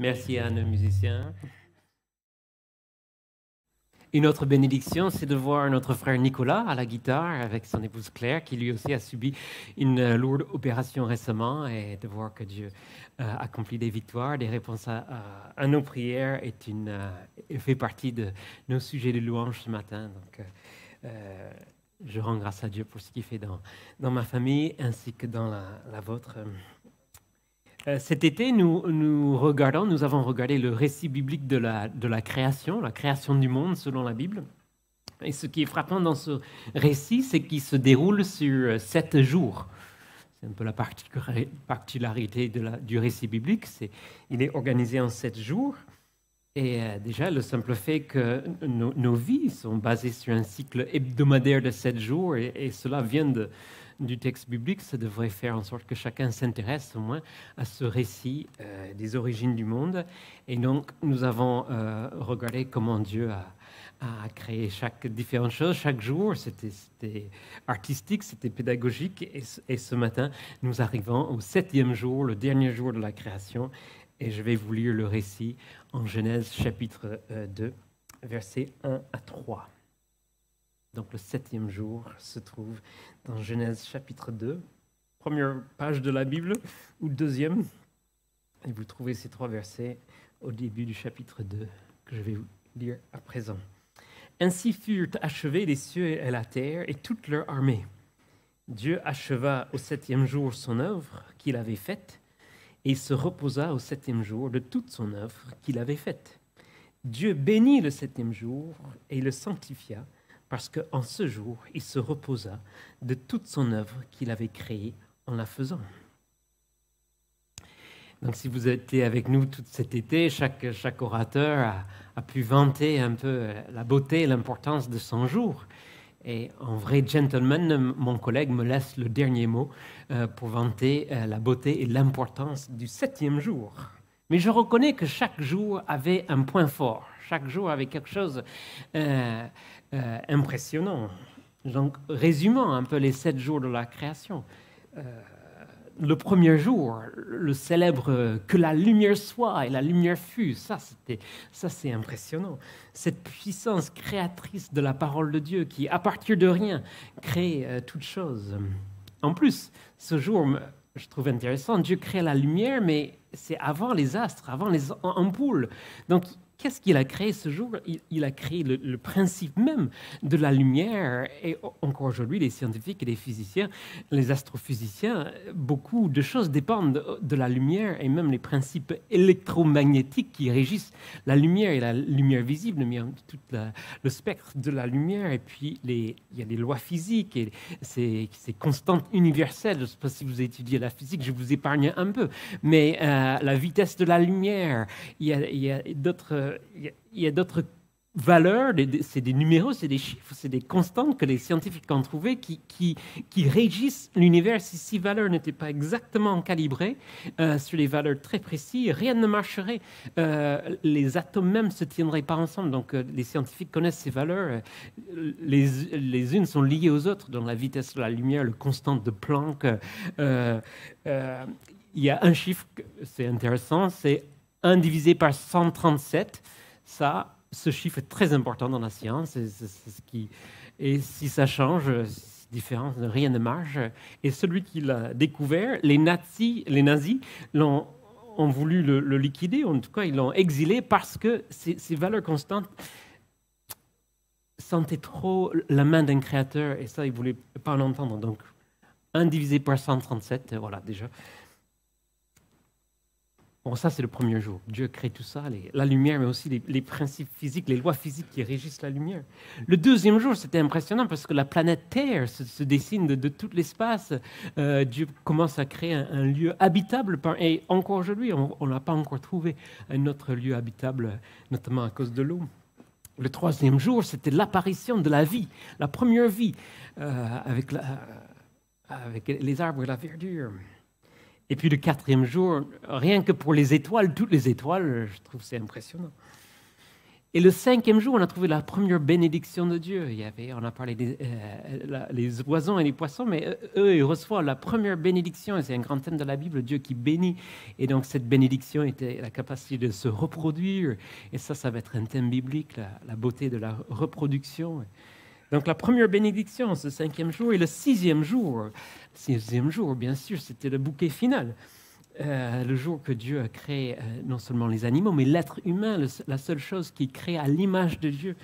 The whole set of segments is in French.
Merci à nos musiciens. Une autre bénédiction, c'est de voir notre frère Nicolas à la guitare avec son épouse Claire, qui lui aussi a subi une lourde opération récemment, et de voir que Dieu accomplit des victoires, des réponses à nos prières, fait partie de nos sujets de louange ce matin. Donc, je rends grâce à Dieu pour ce qu'il fait dans ma famille ainsi que dans la vôtre. Cet été, nous avons regardé le récit biblique de la création du monde selon la Bible. Et ce qui est frappant dans ce récit, c'est qu'il se déroule sur 7 jours. C'est un peu la particularité du récit biblique. Il est organisé en 7 jours. Et déjà, le simple fait que nos vies sont basées sur un cycle hebdomadaire de 7 jours, et cela vient du texte biblique, ça devrait faire en sorte que chacun s'intéresse au moins à ce récit des origines du monde. Et donc, nous avons regardé comment Dieu a créé différentes choses chaque jour. C'était artistique, c'était pédagogique. Et ce matin, nous arrivons au 7e jour, le dernier jour de la création. Et je vais vous lire le récit en Genèse chapitre 2, versets 1 à 3. Donc le 7e jour se trouve dans Genèse chapitre 2, première page de la Bible, ou deuxième. Et vous trouvez ces 3 versets au début du chapitre 2, que je vais vous lire à présent. Ainsi furent achevés les cieux et la terre et toute leur armée. Dieu acheva au 7e jour son œuvre qu'il avait faite, et se reposa au 7e jour de toute son œuvre qu'il avait faite. Dieu bénit le 7e jour et le sanctifia, parce qu'en ce jour, il se reposa de toute son œuvre qu'il avait créée en la faisant. Donc, si vous étiez avec nous tout cet été, chaque orateur a pu vanter un peu la beauté et l'importance de son jour. Et en vrai gentleman, mon collègue me laisse le dernier mot pour vanter la beauté et l'importance du 7e jour. Mais je reconnais que chaque jour avait un point fort. Chaque jour avait quelque chose impressionnant. Donc, résumons un peu les 7 jours de la création. Le premier jour, le célèbre « que la lumière soit » et la lumière fut, ça c'est impressionnant. Cette puissance créatrice de la parole de Dieu qui, à partir de rien, crée toute chose. En plus, ce jour, je trouve intéressant, Dieu crée la lumière, mais c'est avant les astres, avant les ampoules. Donc, qu'est-ce qu'il a créé ce jour? Il a créé le principe même de la lumière. Et encore aujourd'hui, les scientifiques et les physiciens, les astrophysiciens, beaucoup de choses dépendent de la lumière, et même les principes électromagnétiques qui régissent la lumière et la lumière visible, mais tout le spectre de la lumière. Et puis, il y a des lois physiques et ces constantes universelles. Je ne sais pas si vous étudiez la physique, je vous épargne un peu. Mais la vitesse de la lumière, il y a d'autres valeurs, c'est des numéros, c'est des chiffres, c'est des constantes que les scientifiques ont trouvées qui régissent l'univers. Si ces valeurs n'étaient pas exactement calibrées sur les valeurs très précises, rien ne marcherait. Les atomes même ne se tiendraient pas ensemble. Donc les scientifiques connaissent ces valeurs. Les unes sont liées aux autres. Dans la vitesse de la lumière, le constant de Planck. Il y a un chiffre, c'est intéressant, c'est 1 divisé par 137. Ce chiffre est très important dans la science. Et si ça change, c'est différent, rien ne marche. Et celui qui l'a découvert, les nazis ont voulu le liquider, en tout cas, ils l'ont exilé parce que ces valeurs constantes sentaient trop la main d'un créateur, et ça, ils ne voulaient pas l'entendre. Donc, 1 divisé par 137, voilà, déjà. Bon, ça, c'est le premier jour. Dieu crée tout ça, la lumière, mais aussi les principes physiques, les lois physiques qui régissent la lumière. Le deuxième jour, c'était impressionnant parce que la planète Terre se dessine de tout l'espace. Dieu commence à créer un lieu habitable. Et encore aujourd'hui, on n'a pas encore trouvé un autre lieu habitable, notamment à cause de l'eau. Le troisième jour, c'était l'apparition de la vie, la première vie, avec les arbres et la verdure. Et puis le 4e jour, rien que pour les étoiles, toutes les étoiles, je trouve que c'est impressionnant. Et le cinquième jour, on a trouvé la première bénédiction de Dieu. On a parlé des les oiseaux et les poissons, mais eux, ils reçoivent la première bénédiction. Et c'est un grand thème de la Bible, Dieu qui bénit. Et donc, cette bénédiction était la capacité de se reproduire. Et ça va être un thème biblique, la beauté de la reproduction. Donc, la première bénédiction, ce cinquième jour. Et le sixième jour, bien sûr, c'était le bouquet final. Le jour que Dieu a créé non seulement les animaux, mais l'être humain, la seule chose qui est créée à l'image de Dieu,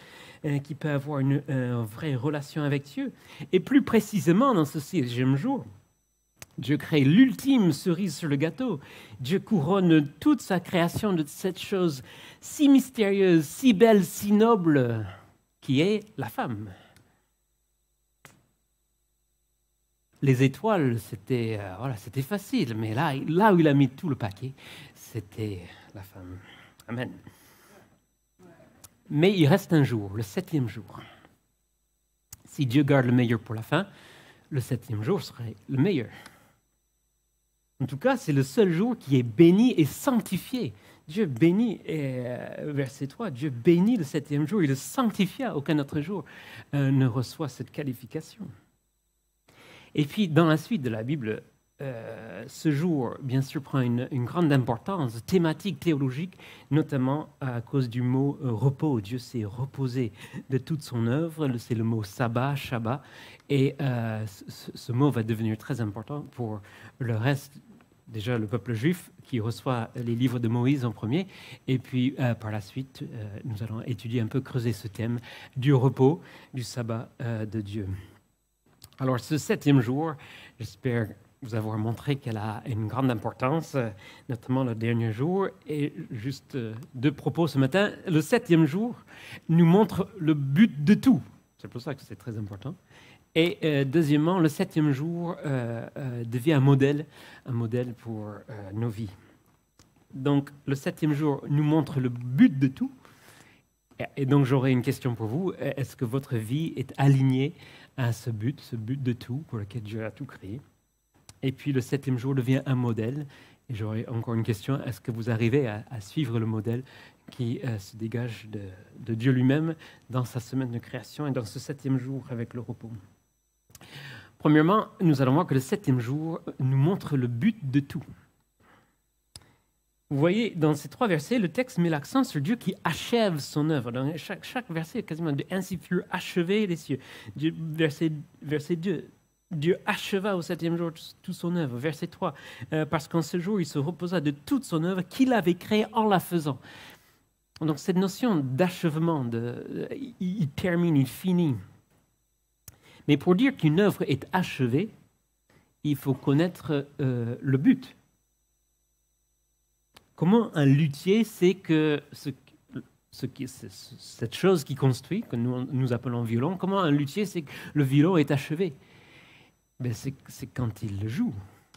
qui peut avoir une vraie relation avec Dieu. Et plus précisément, dans ce sixième jour, Dieu crée l'ultime cerise sur le gâteau. Dieu couronne toute sa création de cette chose si mystérieuse, si belle, si noble, qui est la femme. Les étoiles, c'était facile, mais là où il a mis tout le paquet, c'était la femme. Amen. Mais il reste un jour, le septième jour. Si Dieu garde le meilleur pour la fin, le septième jour serait le meilleur. En tout cas, c'est le seul jour qui est béni et sanctifié. Dieu bénit, verset 3, Dieu bénit le septième jour, il le sanctifia. Aucun autre jour ne reçoit cette qualification. Et puis, dans la suite de la Bible, ce jour, bien sûr, prend une grande importance thématique, théologique, notamment à cause du mot repos. Dieu s'est reposé de toute son œuvre. C'est le mot sabbat, Shabbat. Et ce mot va devenir très important pour le reste. Déjà, le peuple juif qui reçoit les livres de Moïse en premier. Et puis, par la suite, nous allons étudier un peu, creuser ce thème du repos, du sabbat de Dieu. Alors, ce septième jour, j'espère vous avoir montré qu'elle a une grande importance, notamment le dernier jour. Et juste deux propos ce matin. Le septième jour nous montre le but de tout. C'est pour ça que c'est très important. Et deuxièmement, le septième jour devient un modèle pour nos vies. Donc, le septième jour nous montre le but de tout. Et donc, j'aurais une question pour vous. Est-ce que votre vie est alignée à ce but de tout pour lequel Dieu a tout créé? Et puis, le septième jour devient un modèle. Et j'aurais encore une question. Est-ce que vous arrivez à suivre le modèle qui se dégage de Dieu lui-même dans sa semaine de création et dans ce septième jour avec le repos? Premièrement, nous allons voir que le septième jour nous montre le but de tout. Vous voyez, dans ces trois versets, le texte met l'accent sur Dieu qui achève son œuvre. Dans chaque verset, quasiment de ainsi furent achevés les cieux. Verset 2, Dieu acheva au septième jour toute son œuvre. Verset 3, parce qu'en ce jour, il se reposa de toute son œuvre qu'il avait créée en la faisant. Donc cette notion d'achèvement, il termine, il finit. Mais pour dire qu'une œuvre est achevée, il faut connaître le but. Comment un luthier sait que cette chose qu'il construit, que nous appelons violon, comment un luthier sait que le violon est achevé? Ben c'est quand il le joue.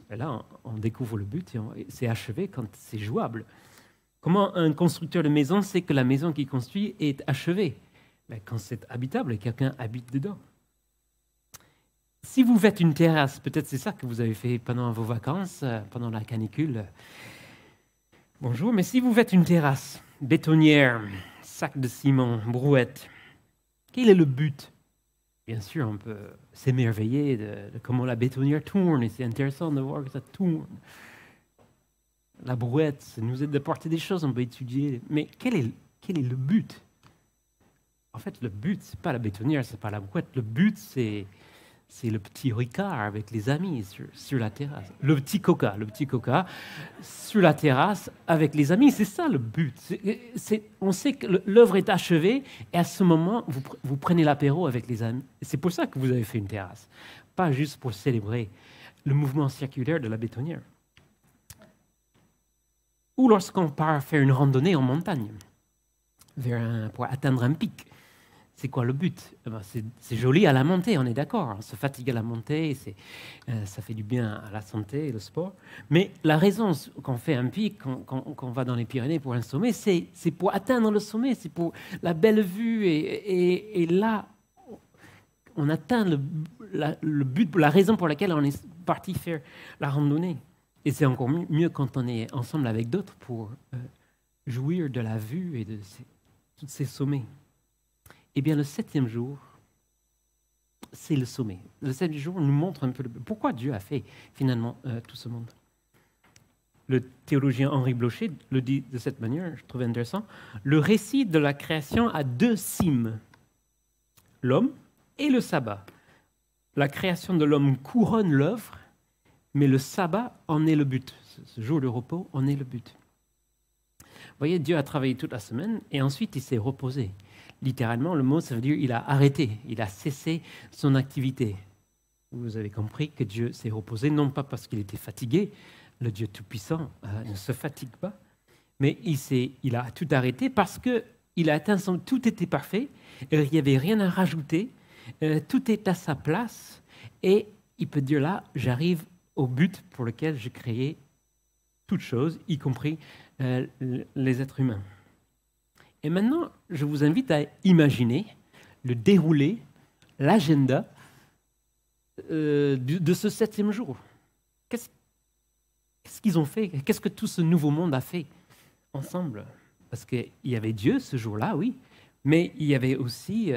Et là, on découvre le but et c'est achevé quand c'est jouable. Comment un constructeur de maison sait que la maison qu'il construit est achevée? Ben quand c'est habitable et quelqu'un habite dedans. Si vous faites une terrasse, peut-être c'est ça que vous avez fait pendant vos vacances, pendant la canicule. Bonjour, mais si vous faites une terrasse, bétonnière, sac de ciment, brouette, quel est le but? Bien sûr, on peut s'émerveiller de comment la bétonnière tourne, et c'est intéressant de voir que ça tourne. La brouette, ça nous aide à porter des choses, on peut étudier. Mais quel est le but? En fait, le but, ce n'est pas la bétonnière, ce n'est pas la brouette. Le but, c'est le petit Ricard avec les amis sur la terrasse. Le petit coca sur la terrasse avec les amis. C'est ça le but. On sait que l'œuvre est achevée et à ce moment, vous prenez l'apéro avec les amis. C'est pour ça que vous avez fait une terrasse. Pas juste pour célébrer le mouvement circulaire de la bétonnière. Ou lorsqu'on part faire une randonnée en montagne pour atteindre un pic. C'est quoi le but? C'est joli à la montée, on est d'accord. On se fatigue à la montée, ça fait du bien à la santé et le sport. Mais la raison qu'on fait un pic, qu'on va dans les Pyrénées pour un sommet, c'est pour atteindre le sommet, c'est pour la belle vue. Et là, on atteint le but, la raison pour laquelle on est parti faire la randonnée. Et c'est encore mieux quand on est ensemble avec d'autres pour jouir de la vue et de tous ces sommets. Eh bien, le 7e jour, c'est le sommet. Le 7e jour nous montre un peu pourquoi Dieu a fait finalement tout ce monde. Le théologien Henri Blocher le dit de cette manière, je trouve intéressant. Le récit de la création a 2 cimes, l'homme et le sabbat. La création de l'homme couronne l'œuvre, mais le sabbat en est le but. Ce jour de repos en est le but. Vous voyez, Dieu a travaillé toute la semaine et ensuite il s'est reposé. Littéralement, le mot, ça veut dire il a arrêté, il a cessé son activité. Vous avez compris que Dieu s'est reposé, non pas parce qu'il était fatigué, le Dieu Tout-Puissant ne se fatigue pas, mais il a tout arrêté parce qu'il a atteint tout était parfait, il n'y avait rien à rajouter, tout est à sa place, et il peut dire là, j'arrive au but pour lequel j'ai créé toutes choses, y compris les êtres humains. Et maintenant, je vous invite à imaginer le déroulé, l'agenda de ce 7e jour. Qu'est-ce qu'ils ont fait? Qu'est-ce que tout ce nouveau monde a fait ensemble? Parce qu'il y avait Dieu ce jour-là, oui, mais il y avait aussi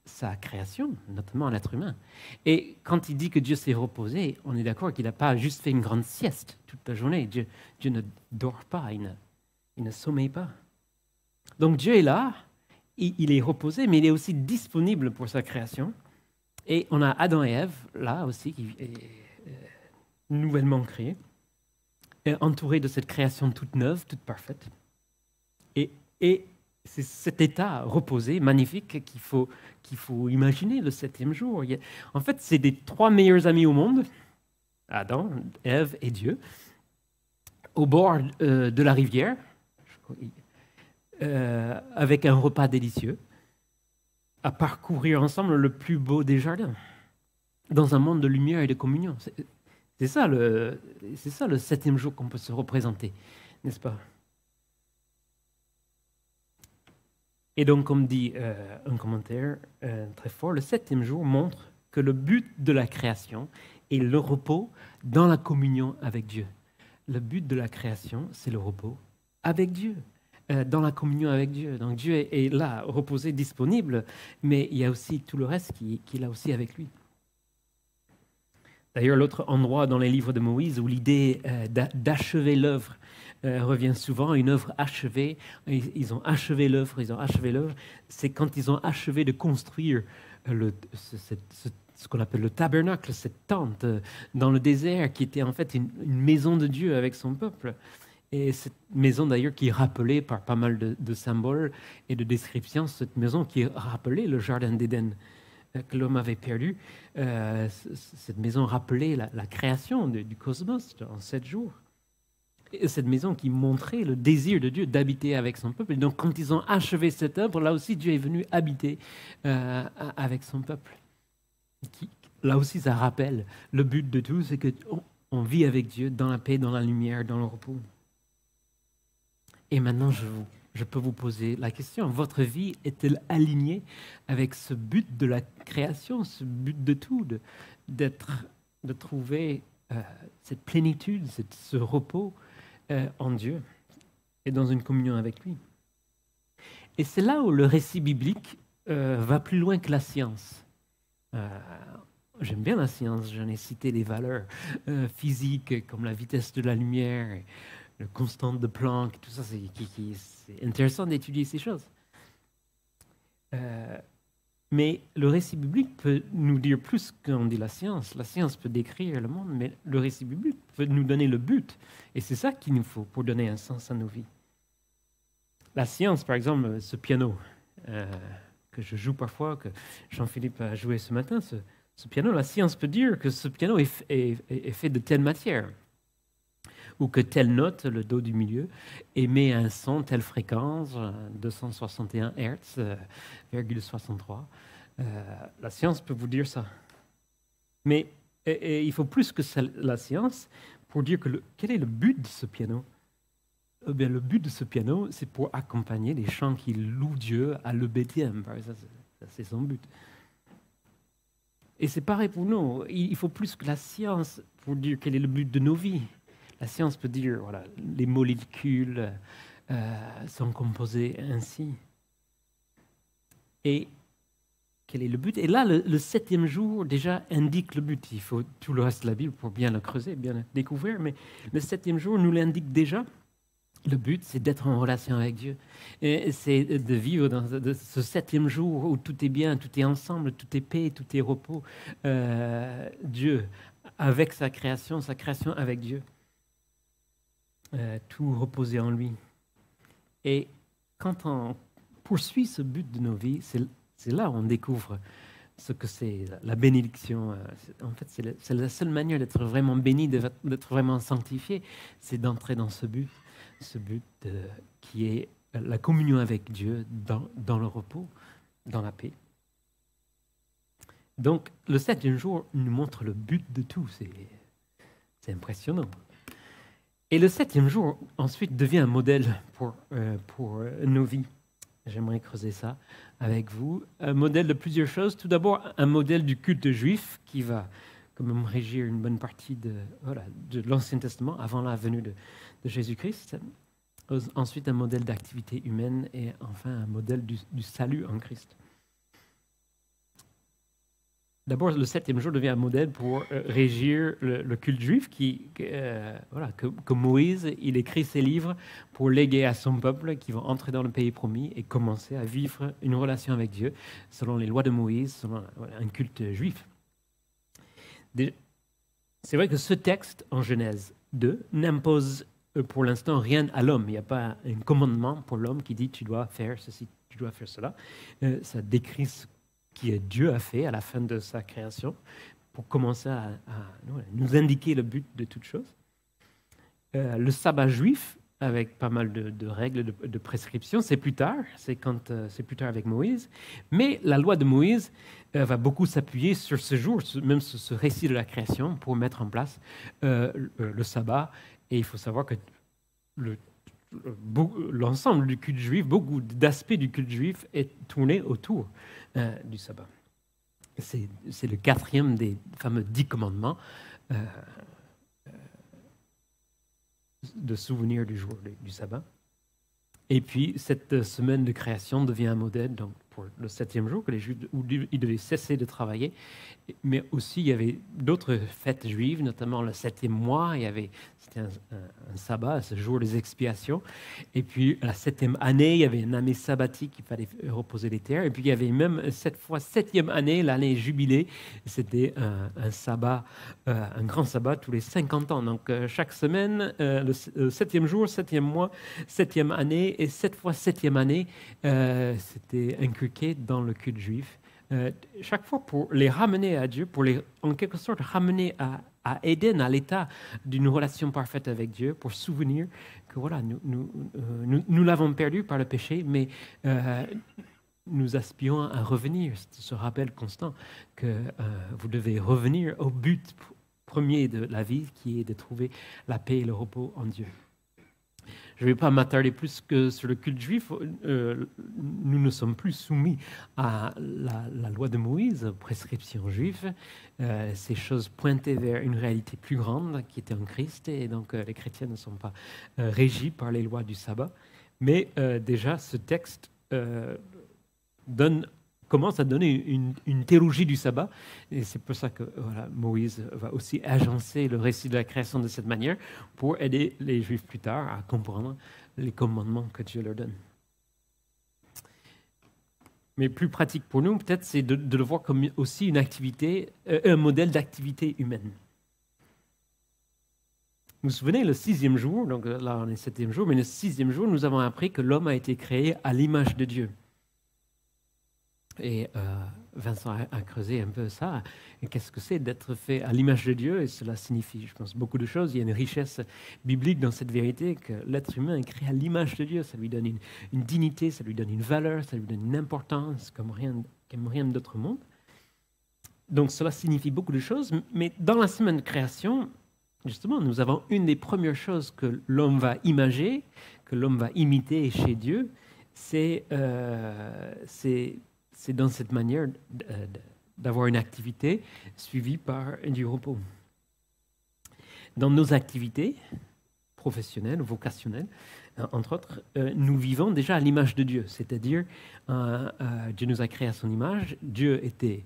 sa création, notamment l'être humain. Et quand il dit que Dieu s'est reposé, on est d'accord qu'il n'a pas juste fait une grande sieste toute la journée. Dieu ne dort pas, il ne sommeille pas. Donc Dieu est là, il est reposé, mais il est aussi disponible pour sa création. Et on a Adam et Ève, là aussi, qui est nouvellement créés, entourés de cette création toute neuve, toute parfaite. Et c'est cet état reposé, magnifique, qu'il faut imaginer le 7e jour. En fait, c'est des 3 meilleurs amis au monde, Adam, Ève et Dieu, au bord de la rivière, avec un repas délicieux, à parcourir ensemble le plus beau des jardins, dans un monde de lumière et de communion. C'est ça le 7e jour qu'on peut se représenter, n'est-ce pas? Et donc, comme dit un commentaire très fort, le 7e jour montre que le but de la création est le repos dans la communion avec Dieu. Le but de la création, c'est le repos avec Dieu, dans la communion avec Dieu. Donc Dieu est là, reposé, disponible, mais il y a aussi tout le reste qui est là aussi avec lui. D'ailleurs, l'autre endroit dans les livres de Moïse où l'idée d'achever l'œuvre revient souvent, une œuvre achevée, ils ont achevé l'œuvre, c'est quand ils ont achevé de construire ce qu'on appelle le tabernacle, cette tente dans le désert qui était en fait une maison de Dieu avec son peuple. Et cette maison d'ailleurs qui est rappelée par pas mal de symboles et de descriptions, cette maison qui est rappelée le jardin d'Éden que l'homme avait perdu, cette maison rappelait la création du cosmos en 7 jours. Et cette maison qui montrait le désir de Dieu d'habiter avec son peuple. Et donc quand ils ont achevé cette œuvre, là aussi Dieu est venu habiter avec son peuple. Là aussi ça rappelle le but de tout, c'est qu'on vit avec Dieu dans la paix, dans la lumière, dans le repos. Et maintenant je peux vous poser la question, votre vie est-elle alignée avec ce but de la création, ce but de tout, de trouver cette plénitude, ce repos en Dieu et dans une communion avec lui? Et c'est là où le récit biblique va plus loin que la science. J'aime bien la science, j'en ai cité les valeurs physiques comme la vitesse de la lumière, le constante de Planck, tout ça, c'est intéressant d'étudier ces choses. Mais le récit biblique peut nous dire plus qu'en dit la science. La science peut décrire le monde, mais le récit biblique peut nous donner le but. Et c'est ça qu'il nous faut pour donner un sens à nos vies. La science, par exemple, ce piano que je joue parfois, que Jean-Philippe a joué ce matin, ce piano, la science peut dire que ce piano est fait de telle matière, ou que telle note, le do du milieu, émet un son, telle fréquence, 261 Hz, 63. La science peut vous dire ça. Mais il faut plus que la science pour dire quel est le but de ce piano. Eh bien, le but de ce piano, c'est pour accompagner les chants qui louent Dieu à l'EBTM. C'est son but. Et c'est pareil pour nous. Il faut plus que la science pour dire quel est le but de nos vies. La science peut dire, voilà, les molécules sont composées ainsi. Et quel est le but? Et là, le septième jour déjà indique le but. Il faut tout le reste de la Bible pour bien le creuser, bien le découvrir, mais le septième jour nous l'indique déjà. Le but, c'est d'être en relation avec Dieu. Et c'est de vivre dans ce septième jour où tout est bien, tout est ensemble, tout est paix, tout est repos. Dieu avec sa création avec Dieu. Tout reposer en lui. Et quand on poursuit ce but de nos vies, c'est là où on découvre ce que c'est la bénédiction. En fait, c'est la seule manière d'être vraiment béni, d'être vraiment sanctifié, c'est d'entrer dans ce but qui est la communion avec Dieu dans le repos, dans la paix. Donc, le septième jour nous montre le but de tout. C'est impressionnant. Et le septième jour, ensuite, devient un modèle pour nos vies. J'aimerais creuser ça avec vous. Un modèle de plusieurs choses. Tout d'abord, un modèle du culte juif qui va quand même régir une bonne partie de l'Ancien Testament avant la venue de Jésus-Christ. Ensuite, un modèle d'activité humaine et enfin un modèle du salut en Christ. D'abord, le septième jour devient un modèle pour régir le culte juif que Moïse, il écrit ses livres pour léguer à son peuple qui vont entrer dans le pays promis et commencer à vivre une relation avec Dieu selon les lois de Moïse, selon un culte juif. C'est vrai que ce texte en Genèse 2 n'impose pour l'instant rien à l'homme. Il n'y a pas un commandement pour l'homme qui dit tu dois faire ceci, tu dois faire cela. Ça décrit ce que Dieu a fait à la fin de sa création pour commencer à nous indiquer le but de toute chose. Le sabbat juif, avec pas mal de règles, de prescriptions, c'est plus tard, c'est plus tard avec Moïse. Mais la loi de Moïse va beaucoup s'appuyer sur ce jour, même sur ce récit de la création, pour mettre en place le sabbat. Et il faut savoir que l'ensemble du culte juif, beaucoup d'aspects du culte juif est tourné autour du sabbat. C'est le quatrième des fameux 10 commandements de souvenir du jour du sabbat. Et puis, cette semaine de création devient un modèle donc, pour le septième jour, que les Juifs où ils devaient cesser de travailler. Mais aussi, il y avait d'autres fêtes juives, notamment le septième mois. C'était un sabbat, ce jour des expiations. Et puis, la septième année, il y avait une année sabbatique, il fallait reposer les terres. Et puis, il y avait même cette fois, septième année, l'année jubilée. C'était un sabbat, un grand sabbat tous les 50 ans. Donc, chaque semaine, le septième jour, septième mois, septième année, et cette fois, septième année, c'était inculqué dans le culte juif. Chaque fois pour les ramener à Dieu, pour les, en quelque sorte, ramener à Éden, à l'état d'une relation parfaite avec Dieu, pour souvenir que voilà, nous l'avons perdu par le péché, mais nous aspirons à revenir. C'est ce rappel constant que vous devez revenir au but premier de la vie, qui est de trouver la paix et le repos en Dieu. Je ne vais pas m'attarder plus que sur le culte juif. Nous ne sommes plus soumis à la loi de Moïse, aux prescriptions juives. Ces choses pointaient vers une réalité plus grande qui était en Christ. Et donc, les chrétiens ne sont pas régis par les lois du sabbat. Mais déjà, ce texte commence à donner une théologie du sabbat. Et c'est pour ça que Moïse va aussi agencer le récit de la création de cette manière pour aider les Juifs plus tard à comprendre les commandements que Dieu leur donne. Mais plus pratique pour nous, peut-être, c'est de le voir comme aussi une activité, un modèle d'activité humaine. Vous vous souvenez, le 6e jour, donc là on est 7e jour, mais le 6e jour, nous avons appris que l'homme a été créé à l'image de Dieu. Et Vincent a creusé un peu ça. Et qu'est-ce que c'est d'être fait à l'image de Dieu? Et cela signifie, je pense, beaucoup de choses. Il y a une richesse biblique dans cette vérité que l'être humain est créé à l'image de Dieu. Ça lui donne une dignité, ça lui donne une valeur, ça lui donne une importance comme rien d'autre monde. Donc cela signifie beaucoup de choses. Mais dans la semaine de création, justement, nous avons une des premières choses que l'homme va imager, que l'homme va imiter chez Dieu, c'est dans cette manière d'avoir une activité suivie par du repos. Dans nos activités professionnelles, vocationnelles, entre autres, nous vivons déjà à l'image de Dieu, c'est-à-dire Dieu nous a créés à son image, Dieu était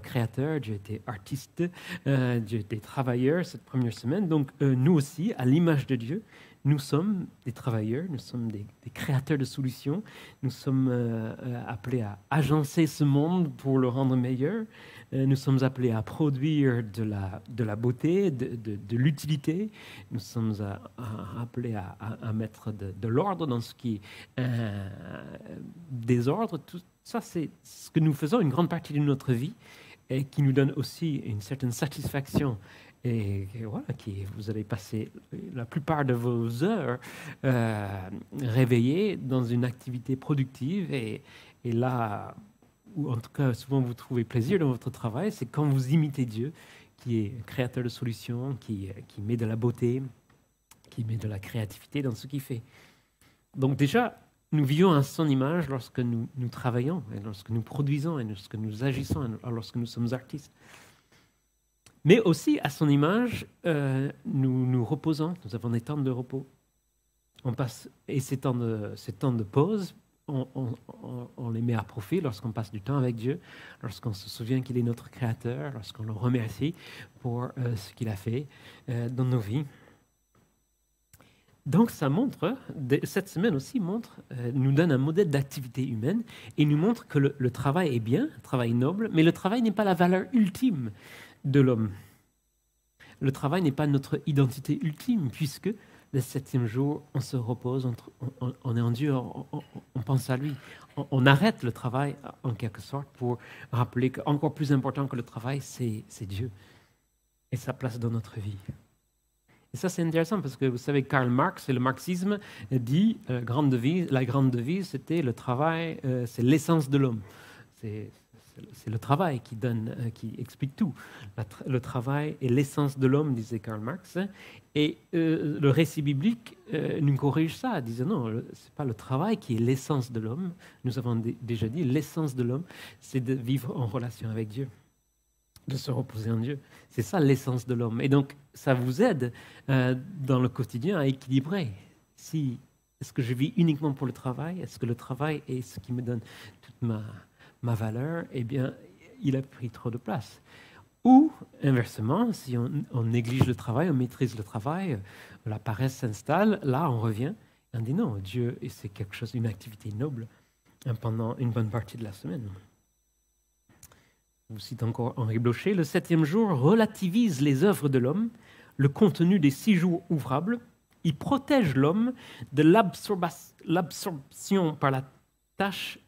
créateur, Dieu était artiste, Dieu était travailleur cette première semaine. Donc nous aussi, à l'image de Dieu, nous sommes des travailleurs, nous sommes des créateurs de solutions, nous sommes appelés à agencer ce monde pour le rendre meilleur, nous sommes appelés à produire de la beauté, de l'utilité, nous sommes appelés à mettre de l'ordre dans ce qui est désordre. Tout ça, c'est ce que nous faisons une grande partie de notre vie et qui nous donne aussi une certaine satisfaction. Et voilà, vous allez passer la plupart de vos heures réveillés dans une activité productive. Et là, où en tout cas souvent vous trouvez plaisir dans votre travail, c'est quand vous imitez Dieu, qui est créateur de solutions, qui met de la beauté, qui met de la créativité dans ce qu'il fait. Donc déjà, nous vivons à son image lorsque nous travaillons, et lorsque nous produisons, et lorsque nous agissons, et lorsque nous sommes artistes. Mais aussi, à son image, nous nous reposons, nous avons des temps de repos. On passe, et ces temps de pause, on les met à profit lorsqu'on passe du temps avec Dieu, lorsqu'on se souvient qu'il est notre Créateur, lorsqu'on le remercie pour ce qu'il a fait dans nos vies. Donc ça montre, cette semaine aussi nous donne un modèle d'activité humaine et nous montre que le travail est bien, un travail noble, mais le travail n'est pas la valeur ultime de l'homme. Le travail n'est pas notre identité ultime, puisque le 7e jour, on se repose, on est en Dieu, on pense à lui. On arrête le travail, en quelque sorte, pour rappeler qu'encore plus important que le travail, c'est Dieu et sa place dans notre vie. Et ça, c'est intéressant, parce que vous savez, Karl Marx et le marxisme dit la grande devise, c'était le travail, c'est l'essence de l'homme. C'est le travail qui explique tout. Le travail est l'essence de l'homme, disait Karl Marx. Et le récit biblique nous corrige ça, disant non, ce n'est pas le travail qui est l'essence de l'homme. Nous avons déjà dit, l'essence de l'homme, c'est de vivre en relation avec Dieu, de se reposer en Dieu. C'est ça l'essence de l'homme. Et donc, ça vous aide dans le quotidien à équilibrer. Est-ce que je vis uniquement pour le travail? Est-ce que le travail est ce qui me donne toute ma valeur? Eh bien, il a pris trop de place. Ou, inversement, si on néglige le travail, on maîtrise le travail, la paresse s'installe, là, on revient et on dit non, Dieu, et c'est quelque chose, une activité noble pendant une bonne partie de la semaine. Je vous cite encore Henri Blocher, le 7e jour relativise les œuvres de l'homme, le contenu des 6 jours ouvrables, il protège l'homme de l'absorption par la tâche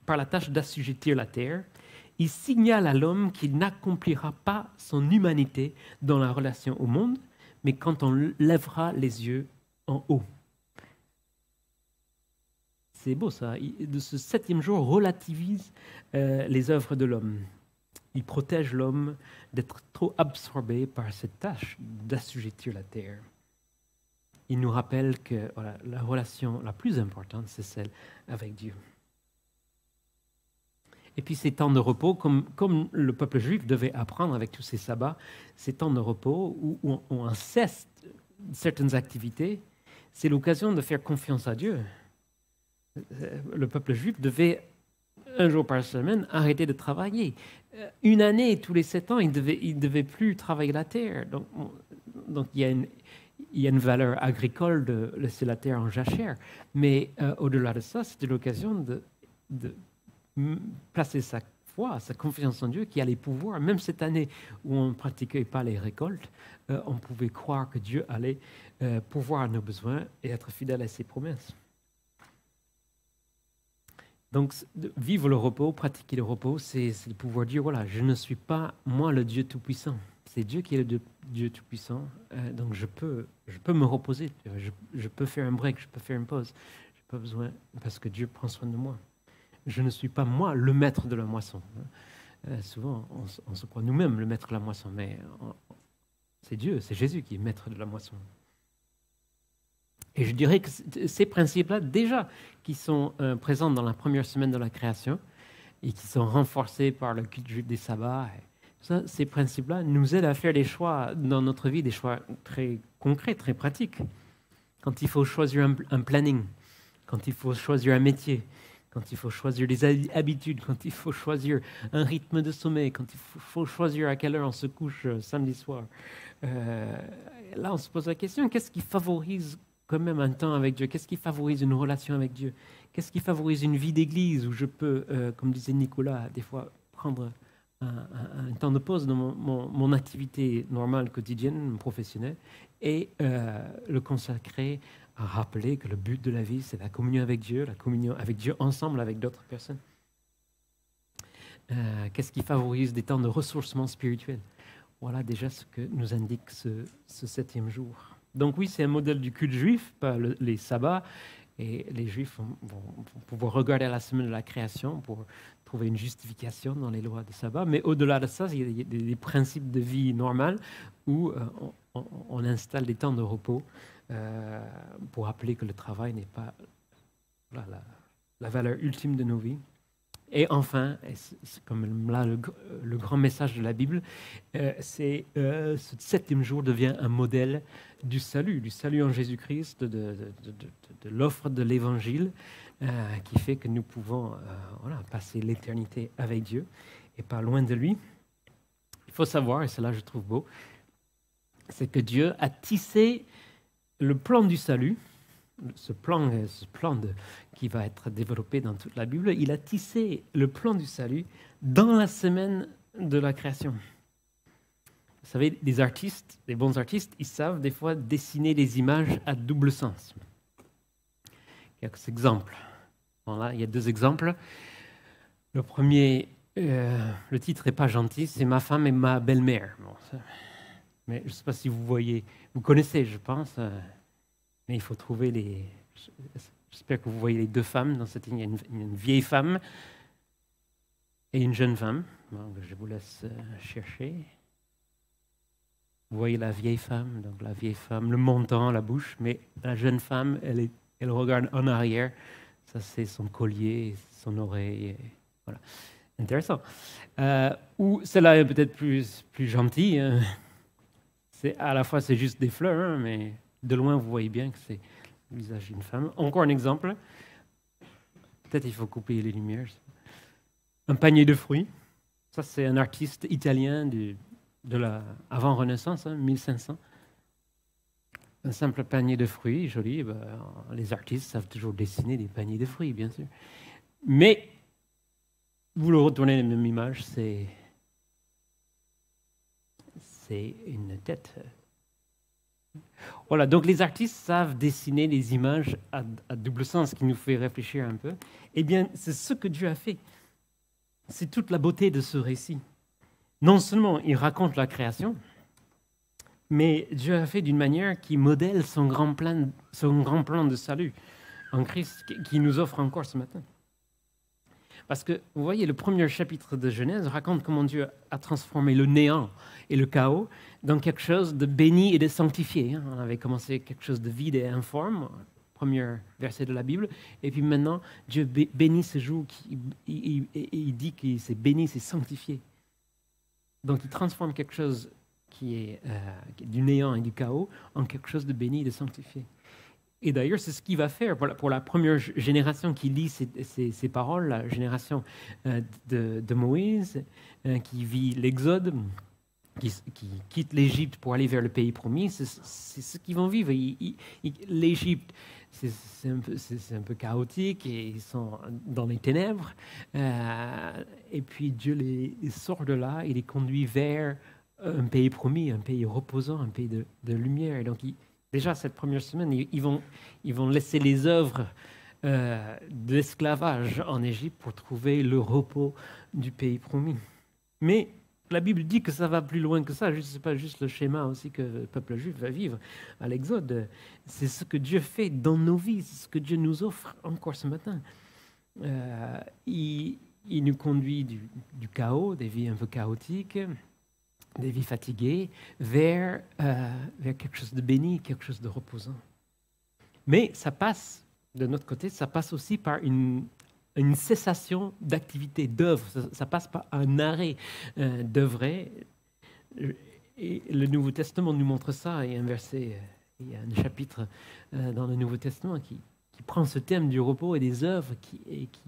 d'assujettir la terre. Il signale à l'homme qu'il n'accomplira pas son humanité dans la relation au monde, mais quand on lèvera les yeux en haut. C'est beau ça. De ce 7e jour relativise les œuvres de l'homme. Il protège l'homme d'être trop absorbé par cette tâche d'assujettir la terre. Il nous rappelle que voilà, la relation la plus importante, c'est celle avec Dieu. Et puis ces temps de repos, comme le peuple juif devait apprendre avec tous ces sabbats, ces temps de repos où on cesse certaines activités, c'est l'occasion de faire confiance à Dieu. Le peuple juif devait, un jour par semaine, arrêter de travailler. Une année, tous les 7 ans, il ne devait plus travailler la terre. Donc il y a une valeur agricole de laisser la terre en jachère. Mais au-delà de ça, c'était l'occasion de placer sa foi, sa confiance en Dieu qui allait pouvoir, même cette année où on ne pratiquait pas les récoltes, on pouvait croire que Dieu allait pourvoir à nos besoins et être fidèle à ses promesses. Donc, vivre le repos, pratiquer le repos, c'est de pouvoir dire, voilà, je ne suis pas, moi, le Dieu Tout-Puissant. C'est Dieu qui est le Dieu Tout-Puissant. Donc, je peux me reposer. Je peux faire un break, je peux faire une pause. Je n'ai pas besoin, parce que Dieu prend soin de moi. Je ne suis pas, moi, le maître de la moisson. Souvent, on se croit nous-mêmes le maître de la moisson, mais c'est Dieu, c'est Jésus qui est maître de la moisson. Et je dirais que ces principes-là, déjà, qui sont présents dans la première semaine de la création et qui sont renforcés par le culte des sabbats, ces principes-là nous aident à faire des choix dans notre vie, des choix très concrets, très pratiques. Quand il faut choisir un planning, quand il faut choisir un métier, quand il faut choisir des habitudes, quand il faut choisir un rythme de sommeil, quand il faut choisir à quelle heure on se couche samedi soir. Là, on se pose la question, qu'est-ce qui favorise quand même un temps avec Dieu? Qu'est-ce qui favorise une relation avec Dieu? Qu'est-ce qui favorise une vie d'église où je peux, comme disait Nicolas, des fois prendre un temps de pause dans mon activité normale, quotidienne, professionnelle, et le consacrer à rappeler que le but de la vie, c'est la communion avec Dieu ensemble avec d'autres personnes. Qu'est-ce qui favorise des temps de ressourcement spirituel? Voilà déjà ce que nous indique ce 7e jour. Donc oui, c'est un modèle du culte juif, pas les sabbats, et les Juifs vont pouvoir regarder la semaine de la création pour trouver une justification dans les lois de sabbat. Mais au-delà de ça, il y a des principes de vie normale où on installe des temps de repos pour rappeler que le travail n'est pas la valeur ultime de nos vies. Et enfin, c'est comme là le grand message de la Bible, ce 7e jour devient un modèle du salut en Jésus-Christ, de l'offre de l'Évangile, qui fait que nous pouvons passer l'éternité avec Dieu et pas loin de lui. Il faut savoir, et cela je trouve beau, c'est que Dieu a tissé le plan du salut, ce plan qui va être développé dans toute la Bible, il a tissé le plan du salut dans la semaine de la création. Vous savez, les bons artistes, ils savent des fois dessiner des images à double sens. Quelques exemples. Bon, là, il y a 2 exemples. Le premier, le titre n'est pas gentil, c'est Ma femme et ma belle-mère. Bon, mais je ne sais pas si vous voyez, vous connaissez, je pense. Mais il faut trouver les... J'espère que vous voyez les 2 femmes dans cette ligne. Il y a une vieille femme et une jeune femme. Bon, je vous laisse chercher. Vous voyez la vieille femme, donc la vieille femme, le menton, la bouche, mais la jeune femme, elle regarde en arrière. Ça, c'est son collier, son oreille. Voilà. Intéressant. Ou celle-là est peut-être plus gentil. Hein. À la fois, c'est juste des fleurs, hein, mais... De loin, vous voyez bien que c'est le visage d'une femme. Encore un exemple. Peut-être il faut couper les lumières. Un panier de fruits. Ça, c'est un artiste italien de la avant-Renaissance, 1500. Un simple panier de fruits, joli. Les artistes savent toujours dessiner des paniers de fruits, bien sûr. Mais, vous le retournez la même image, c'est une tête. Voilà, donc les artistes savent dessiner des images à double sens, ce qui nous fait réfléchir un peu. Eh bien, c'est ce que Dieu a fait. C'est toute la beauté de ce récit. Non seulement il raconte la création, mais Dieu a fait d'une manière qui modèle son grand plan de salut en Christ, qui nous offre encore ce matin. Parce que, vous voyez, le premier chapitre de Genèse raconte comment Dieu a transformé le néant et le chaos dans quelque chose de béni et de sanctifié. On avait commencé quelque chose de vide et informe, premier verset de la Bible, et puis maintenant, Dieu bénit ce jour, il dit qu'il s'est béni, c'est sanctifié. Donc, il transforme quelque chose qui est du néant et du chaos en quelque chose de béni et de sanctifié. Et d'ailleurs, c'est ce qu'il va faire pour la première génération qui lit ces paroles, la génération de Moïse, qui vit l'Exode, qui quitte l'Égypte pour aller vers le pays promis. C'est ce qu'ils vont vivre. L'Égypte, c'est un peu chaotique et ils sont dans les ténèbres. Et puis Dieu les sort de là et les conduit vers un pays promis, un pays reposant, un pays de lumière. Et donc, déjà, cette première semaine, ils vont laisser les œuvres de l'esclavage en Égypte pour trouver le repos du pays promis. Mais la Bible dit que ça va plus loin que ça. Ce n'est pas juste le schéma aussi que le peuple juif va vivre à l'Exode. C'est ce que Dieu fait dans nos vies, c'est ce que Dieu nous offre encore ce matin. Il nous conduit du chaos, des vies un peu chaotiques, des vies fatiguées, vers quelque chose de béni, quelque chose de reposant. Mais ça passe, de notre côté, ça passe aussi par une cessation d'activité, d'œuvre. Ça passe par un arrêt d'œuvrer. Et le Nouveau Testament nous montre ça. Il y a un verset, il y a un chapitre dans le Nouveau Testament qui prend ce thème du repos et des œuvres et qui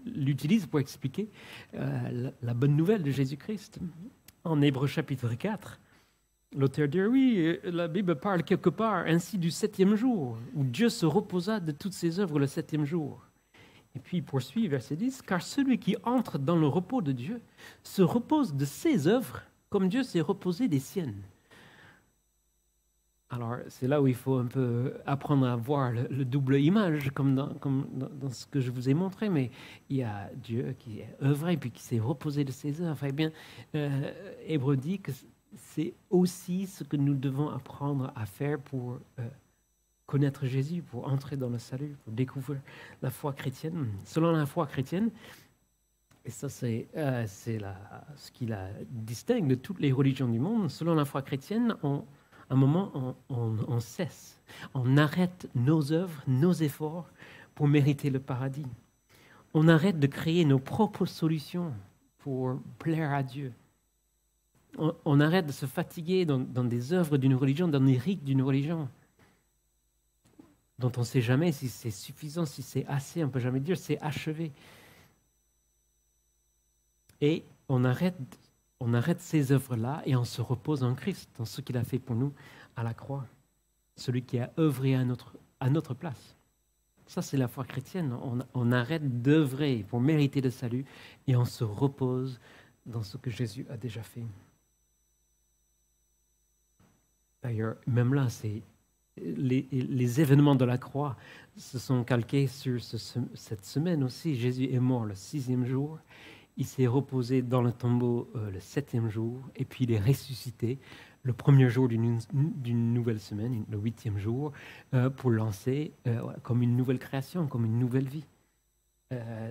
l'utilise pour expliquer la bonne nouvelle de Jésus-Christ. En Hébreux chapitre 4, l'auteur dit, oui, la Bible parle quelque part ainsi du 7e jour, où Dieu se reposa de toutes ses œuvres le 7e jour. Et puis il poursuit, verset 10, « Car celui qui entre dans le repos de Dieu se repose de ses œuvres, comme Dieu s'est reposé des siennes. » Alors, c'est là où il faut un peu apprendre à voir le double image, comme dans ce que je vous ai montré, mais il y a Dieu qui est œuvré, puis qui s'est reposé de ses œuvres. Eh bien, Hébreux dit que c'est aussi ce que nous devons apprendre à faire pour connaître Jésus, pour entrer dans le salut, pour découvrir la foi chrétienne. Selon la foi chrétienne, et ça c'est ce qui la distingue de toutes les religions du monde, selon la foi chrétienne, à un moment, on cesse, on arrête nos œuvres, nos efforts pour mériter le paradis. On arrête de créer nos propres solutions pour plaire à Dieu. On arrête de se fatiguer dans des œuvres d'une religion, dans des rites d'une religion, dont on ne sait jamais si c'est suffisant, si c'est assez, on ne peut jamais dire c'est achevé. Et on arrête ces œuvres-là et on se repose en Christ, dans ce qu'il a fait pour nous à la croix, celui qui a œuvré à notre place. Ça, c'est la foi chrétienne. On arrête d'œuvrer pour mériter le salut et on se repose dans ce que Jésus a déjà fait. D'ailleurs, même là, les événements de la croix se sont calqués sur cette semaine aussi. Jésus est mort le 6e jour. Il s'est reposé dans le tombeau le 7e jour, et puis il est ressuscité le 1er jour d'une nouvelle semaine, le 8e jour, pour lancer comme une nouvelle création, comme une nouvelle vie.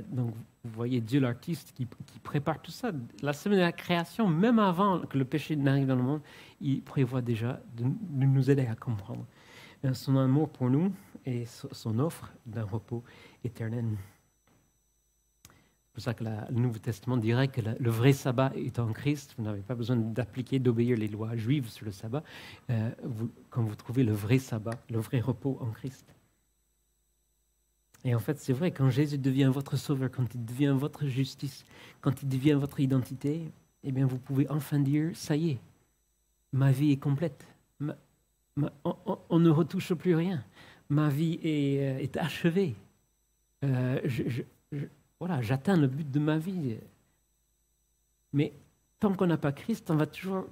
Donc, vous voyez Dieu l'artiste qui prépare tout ça. La semaine de la création, même avant que le péché n'arrive dans le monde, il prévoit déjà de nous aider à comprendre son amour pour nous et son offre d'un repos éternel. C'est pour ça que le Nouveau Testament dirait que le vrai sabbat est en Christ. Vous n'avez pas besoin d'obéir les lois juives sur le sabbat quand vous trouvez le vrai sabbat, le vrai repos en Christ. Et en fait, c'est vrai, quand Jésus devient votre sauveur, quand il devient votre justice, quand il devient votre identité, eh bien, vous pouvez enfin dire, ça y est, ma vie est complète. On ne retouche plus rien. Ma vie est achevée. Voilà, j'atteins le but de ma vie. Mais tant qu'on n'a pas Christ, on va toujours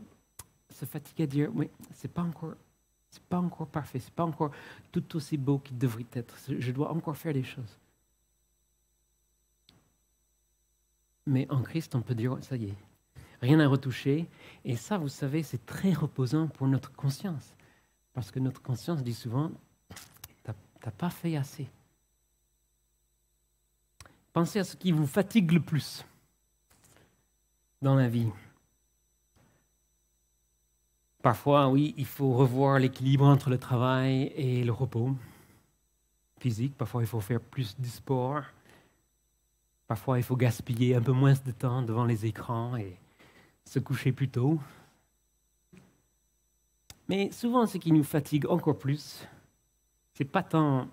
se fatiguer à dire, oui, c'est pas encore parfait, c'est pas encore tout aussi beau qu'il devrait être. Je dois encore faire des choses. Mais en Christ, on peut dire, ça y est, rien à retoucher. Et ça, vous savez, c'est très reposant pour notre conscience. Parce que notre conscience dit souvent, t'as pas fait assez. Pensez à ce qui vous fatigue le plus dans la vie. Parfois, oui, il faut revoir l'équilibre entre le travail et le repos physique. Parfois, il faut faire plus de sport. Parfois, il faut gaspiller un peu moins de temps devant les écrans et se coucher plus tôt. Mais souvent, ce qui nous fatigue encore plus, c'est pas tant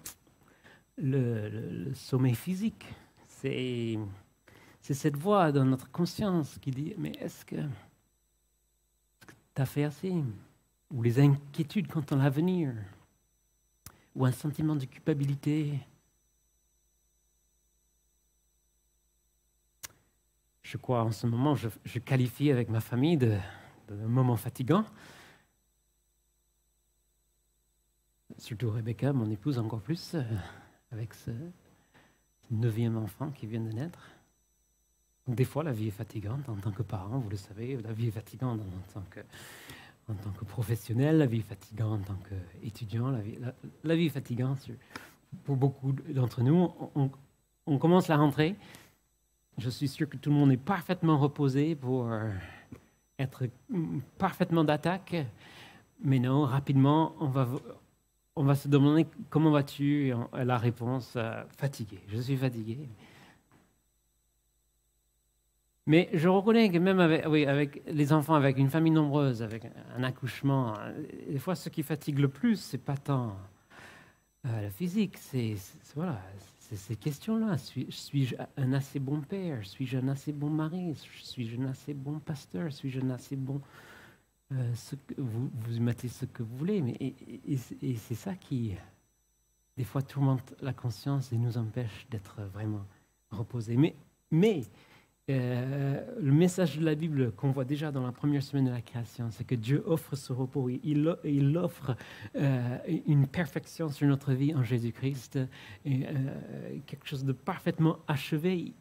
le sommeil physique. C'est cette voix dans notre conscience qui dit « Mais est-ce que tu as fait assez ?» Ou les inquiétudes quant à l'avenir, ou un sentiment de culpabilité. Je crois en ce moment, je qualifie avec ma famille de moment fatigant. Surtout Rebecca, mon épouse, encore plus, avec ce 9e enfant qui vient de naître. Donc, des fois, la vie est fatigante en tant que parent, vous le savez. La vie est fatigante en tant que professionnel, la vie est fatigante en tant qu'étudiant, la vie est fatigante pour beaucoup d'entre nous. On commence la rentrée. Je suis sûr que tout le monde est parfaitement reposé pour être parfaitement d'attaque. Mais non, rapidement, on va se demander comment vas-tu, et la réponse, fatigué. Je suis fatigué. Mais je reconnais que même avec les enfants, avec une famille nombreuse, avec un accouchement, des fois ce qui fatigue le plus, c'est pas tant Le physique, voilà, c'est ces questions-là. Suis-je un assez bon père? Suis-je un assez bon mari? Suis-je un assez bon pasteur? Suis-je un assez bon... vous mettez ce que vous voulez, mais et c'est ça qui, des fois, tourmente la conscience et nous empêche d'être vraiment reposés. Mais le message de la Bible qu'on voit déjà dans la première semaine de la création, c'est que Dieu offre ce repos. Il offre une perfection sur notre vie en Jésus-Christ, quelque chose de parfaitement achevé.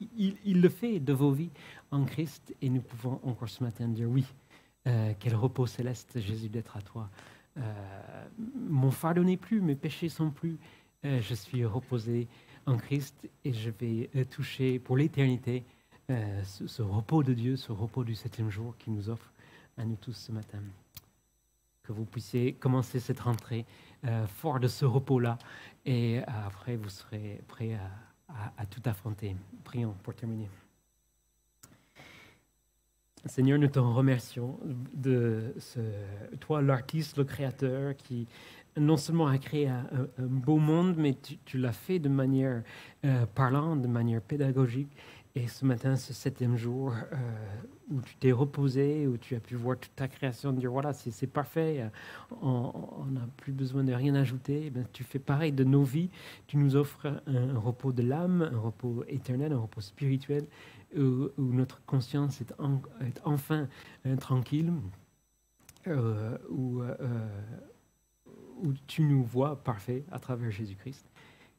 Il le fait de vos vies en Christ et nous pouvons encore ce matin dire oui. Quel repos céleste, Jésus, d'être à toi. Mon fardeau n'est plus, mes péchés sont plus. Je suis reposé en Christ et je vais toucher pour l'éternité ce repos de Dieu, ce repos du 7e jour qui nous offre à nous tous ce matin. Que vous puissiez commencer cette rentrée fort de ce repos-là et après vous serez prêts à tout affronter. Prions pour terminer. Seigneur, nous te remercions de toi, l'artiste, le créateur, qui non seulement a créé un beau monde, mais tu l'as fait de manière parlante, de manière pédagogique. Et ce matin, ce 7e jour, où tu t'es reposé, où tu as pu voir toute ta création, dire voilà, c'est parfait, on n'a plus besoin de rien ajouter. Ben, tu fais pareil de nos vies. Tu nous offres un repos de l'âme, un repos éternel, un repos spirituel, où notre conscience est enfin tranquille, où tu nous vois parfait à travers Jésus-Christ.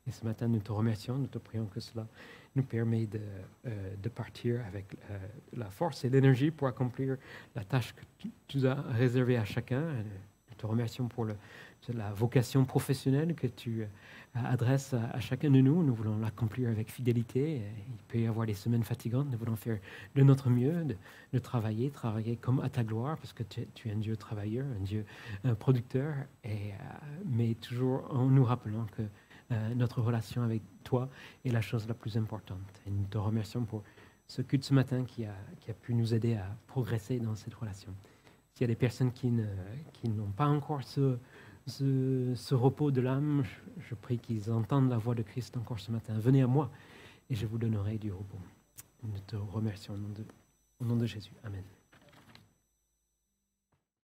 Et ce matin, nous te remercions, nous te prions que cela nous permet de partir avec la force et l'énergie pour accomplir la tâche que tu as réservée à chacun. Nous te remercions pour la vocation professionnelle que tu adresses à chacun de nous. Nous voulons l'accomplir avec fidélité. Il peut y avoir des semaines fatigantes. Nous voulons faire de notre mieux, de travailler comme à ta gloire, parce que tu es un Dieu travailleur, un Dieu producteur, mais toujours en nous rappelant que notre relation avec toi est la chose la plus importante. Et nous te remercions pour ce culte ce matin qui a pu nous aider à progresser dans cette relation. S'il y a des personnes qui n'ont pas encore ce repos de l'âme, je prie qu'ils entendent la voix de Christ encore ce matin. Venez à moi et je vous donnerai du repos. Nous te remercions au nom de Jésus. Amen.